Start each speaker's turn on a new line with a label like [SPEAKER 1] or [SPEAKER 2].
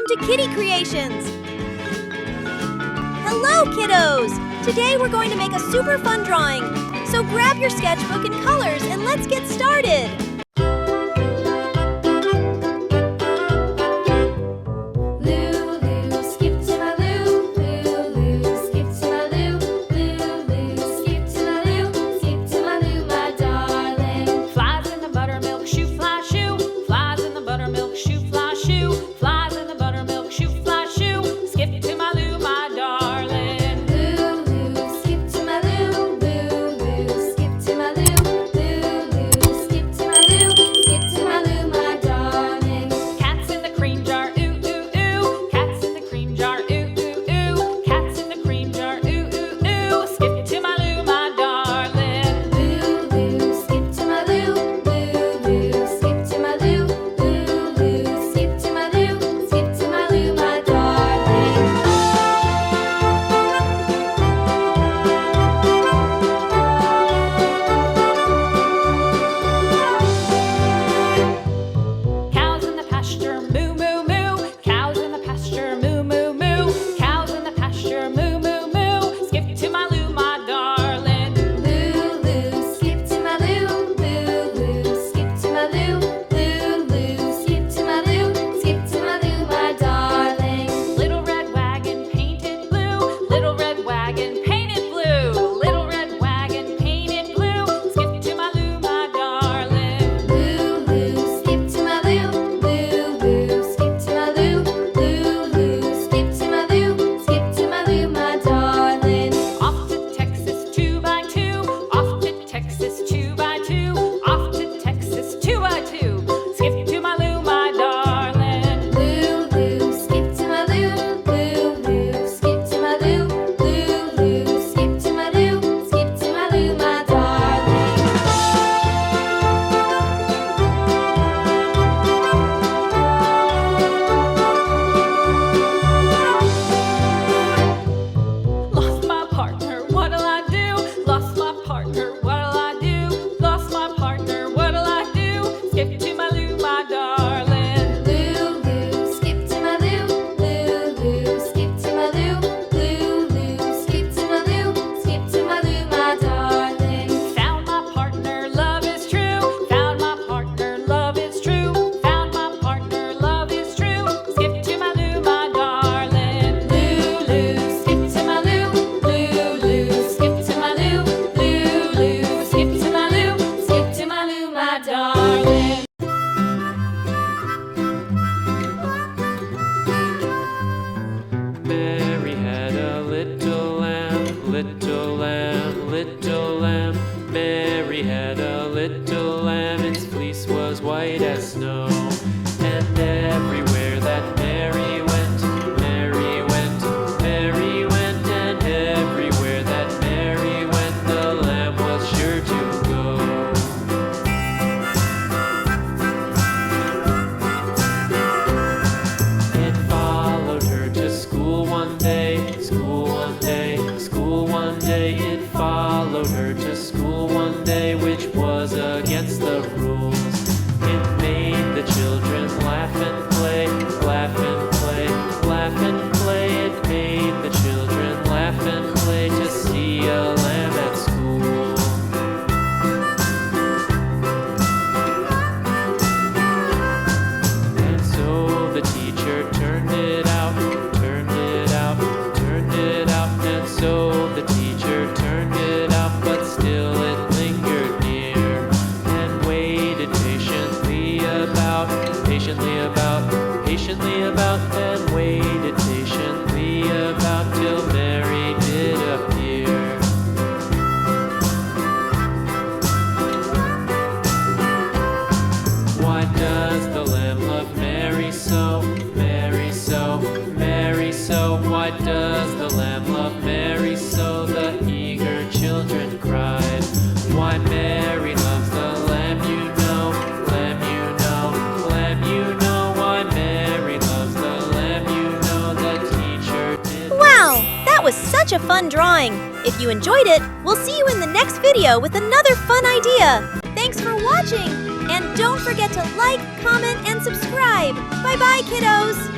[SPEAKER 1] Welcome to Kitty Creations! Hello, kiddos! Today we're going to make a super fun drawing. So grab your sketchbook and colors and let's get started!
[SPEAKER 2] Little lamb, Mary had a little lamb, its fleece was white as snow. And everywhere that Mary went, Mary went, Mary went, and everywhere that Mary went, the lamb was sure to go. It followed her to school one day, school one day, school one day. It followed her to school one day, which was against the rules. It made the children laugh and play, laugh and play, laugh and play. It made the children laugh and play to see a lamb at school. And so the teacher turned it out, turned it out, turned it out. And so the teacher turned it out, but still it lingered near, and waited patiently about, patiently about, patiently about, and waited patiently about till Mary did appear. Why does the lamb love Mary so, Mary so, Mary so? Why does the lamb love Mary so? The eager children cried. Why Mary loves the lamb, you know, lamb, you know, lamb, you know. Why Mary loves the lamb, you know, the teacher did.
[SPEAKER 1] Wow, that was such a fun drawing! If you enjoyed it, we'll see you in the next video with another fun idea. Thanks for watching! And don't forget to like, comment, and subscribe. Bye-bye, kiddos!